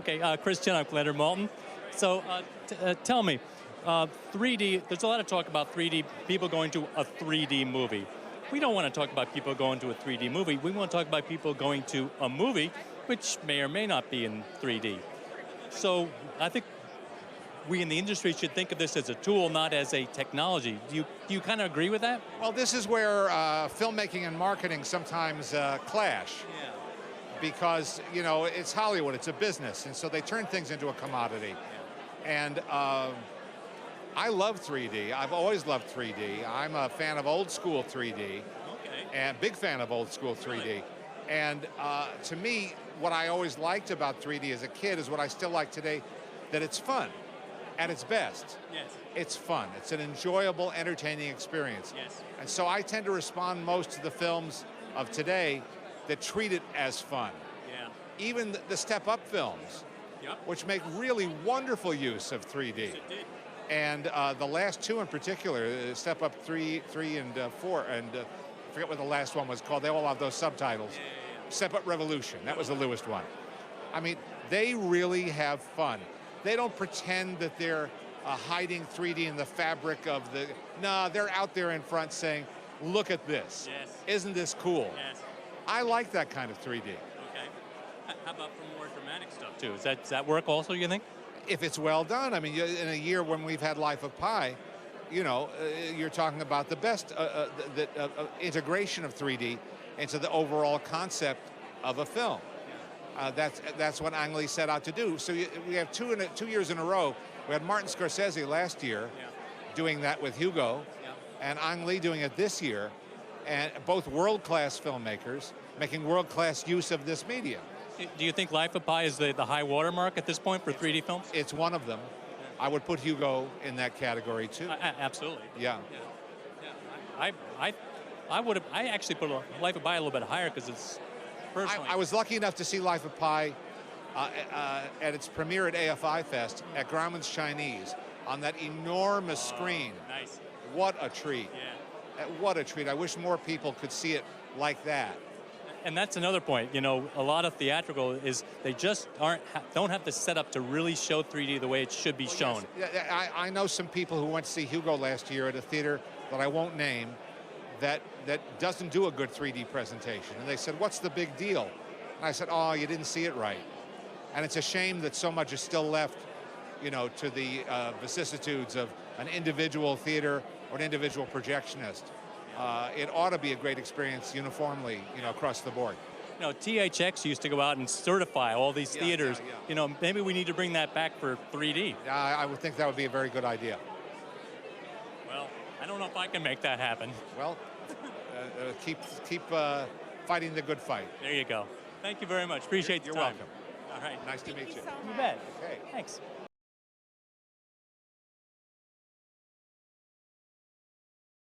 Okay, Christian, I'm Leonard Maltin. So tell me, 3D, there's a lot of talk about 3D, people going to a 3D movie. We don't want to talk about people going to a 3D movie. We want to talk about people going to a movie which may or may not be in 3D. So I think we in the industry should think of this as a tool, not as a technology. Do you kind of agree with that? Well, this is where filmmaking and marketing sometimes clash. Yeah. Because, you know, it's Hollywood, it's a business, and so they turn things into a commodity. Yeah. And I love 3D. I've always loved 3D. I'm a fan of old school 3D. Okay. And big fan of old school 3D. Really? And to me, what I always liked about 3D as a kid is what I still like today, that it's fun at its best. Yes. It's fun. It's an enjoyable, entertaining experience. Yes. And so I tend to respond most to the films of today that treat it as fun. Yeah. Even the step-up films, Yep. which make really wonderful use of 3D. Yes, it did. And the last two in particular, Step Up 3 and 4, and I forget what the last one was called. They all have those subtitles. Yeah. Step Up Revolution, that was the newest one. I mean, they really have fun. They don't pretend that they're hiding 3D in the fabric of the... No, they're out there in front saying, look at this. Yes. Isn't this cool? Yes. I like that kind of 3D. Okay. How about for more dramatic stuff too? Does that work also, you think? If it's well done. I mean, in a year when we've had Life of Pi, you know, you're talking about the best integration of 3D into the overall concept of a film. That's what Ang Lee set out to do. So we have 2 years in a row. We had Martin Scorsese last year doing that with Hugo, and Ang Lee doing it this year, and both world-class filmmakers making world-class use of this medium. Do you think Life of Pi is the high watermark at this point for 3D films? It's one of them. I would put Hugo in that category too. Absolutely. Yeah. I would have. I actually put Life of Pi a little bit higher because it's personally. I was lucky enough to see Life of Pi at its premiere at AFI Fest at Grauman's Chinese on that enormous screen. Nice. What a treat. Yeah. What a treat. I wish more people could see it like that. And that's another point. You know, a lot of theatrical is they just don't have the setup to really show 3D the way it should be shown. Yes. I know some people who went to see Hugo last year at a theater that I won't name that doesn't do a good 3D presentation. And they said, what's the big deal? And I said, oh, you didn't see it right. And it's a shame that so much is still left, you know, to the vicissitudes of an individual theater or an individual projectionist. It ought to be a great experience uniformly, you know, across the board. You know, THX used to go out and certify all these theaters. Yeah. You know, maybe we need to bring that back for 3D. I would think that would be a very good idea. Well, I don't know if I can make that happen. Well, keep fighting the good fight. There you go. Thank you very much. Appreciate the You're time. welcome. All right. Nice to meet you. You bet. Okay. Thanks.